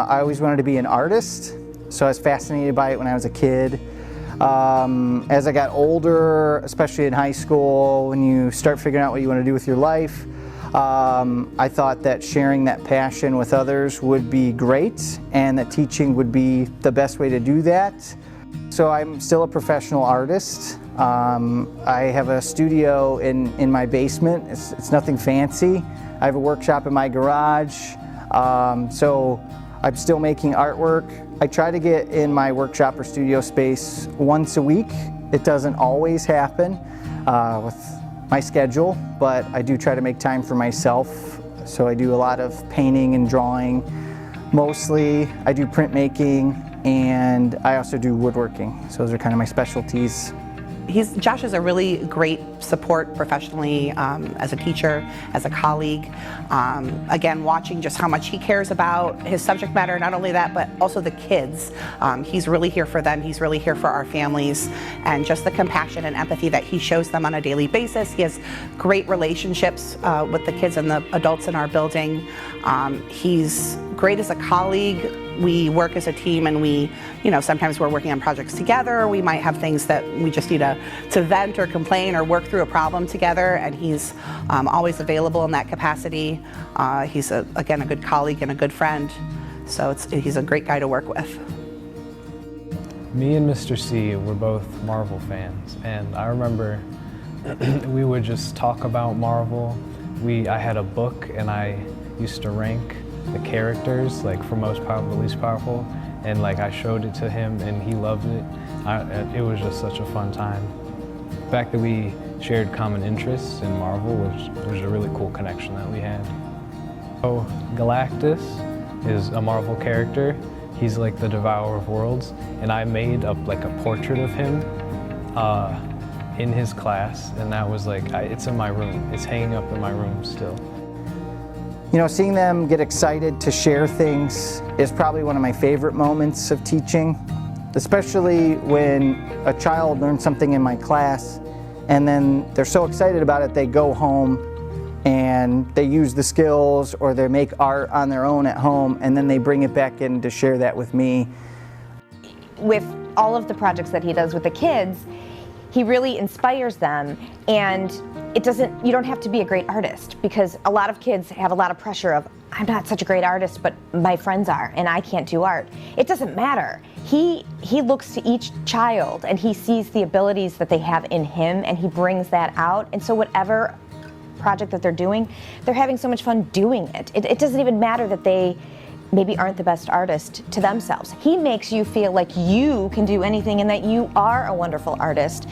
I always wanted to be an artist, so I was fascinated by it when I was a kid. As I got older, especially in high school, when you start figuring out what you want to do with your life, I thought that sharing that passion with others would be great, and that teaching would be the best way to do that. So I'm still a professional artist. I have a studio in my basement. It's nothing fancy. I have a workshop in my garage. So I'm still making artwork. I try to get in my workshop or studio space once a week. It doesn't always happen with my schedule, but I do try to make time for myself. So I do a lot of painting and drawing. Mostly I do printmaking, and I also do woodworking. So those are kind of my specialties. Josh is a really great support professionally, as a teacher, as a colleague. Again, watching just how much he cares about his subject matter, not only that, but also the kids. He's really here for them, he's really here for our families, and just the compassion and empathy that he shows them on a daily basis. He has great relationships with the kids and the adults in our building. He's great as a colleague. We work as a team, and sometimes we're working on projects together. We might have things that we just need to vent or complain or work through a problem together, and he's always available in that capacity. He's, again, a good colleague and a good friend, so he's a great guy to work with. Me and Mr. C were both Marvel fans, and I remember we would just talk about Marvel. I had a book, and I used to rank the characters, like from most powerful to least powerful, and I showed it to him and he loved it. It was just such a fun time. The fact that we shared common interests in Marvel was a really cool connection that we had. So Galactus is a Marvel character. He's like the devourer of worlds, and I made up a portrait of him in his class, and that was it's in my room. It's hanging up in my room still. You know, seeing them get excited to share things is probably one of my favorite moments of teaching, especially when a child learns something in my class and then they're so excited about it they go home and they use the skills, or they make art on their own at home, and then they bring it back in to share that with me. With all of the projects that he does with the kids, he really inspires them, and you don't have to be a great artist, because a lot of kids have a lot of pressure of, I'm not such a great artist, but my friends are, and I can't do art. It doesn't matter. He looks to each child, and he sees the abilities that they have in him, and he brings that out, and so whatever project that they're doing, they're having so much fun doing it. It doesn't even matter that they maybe aren't the best artist to themselves. He makes you feel like you can do anything and that you are a wonderful artist.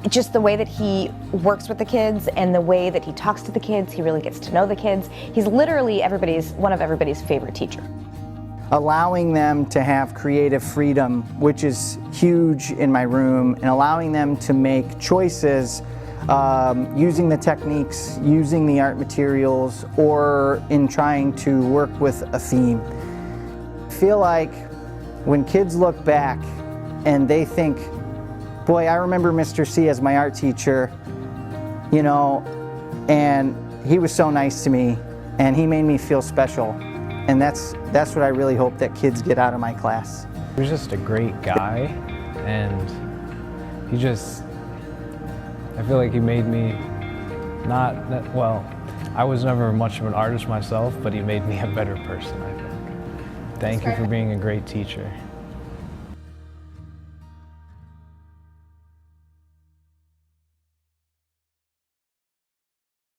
Just the way that he works with the kids and the way that he talks to the kids, he really gets to know the kids. He's literally one of everybody's favorite teacher. Allowing them to have creative freedom, which is huge in my room, and allowing them to make choices using the techniques, using the art materials, or in trying to work with a theme. I feel like when kids look back and they think, boy, I remember Mr. C as my art teacher, and he was so nice to me, and he made me feel special. And that's what I really hope that kids get out of my class. He was just a great guy, and I feel like he made me I was never much of an artist myself, but he made me a better person, I think. Thank you for being a great teacher.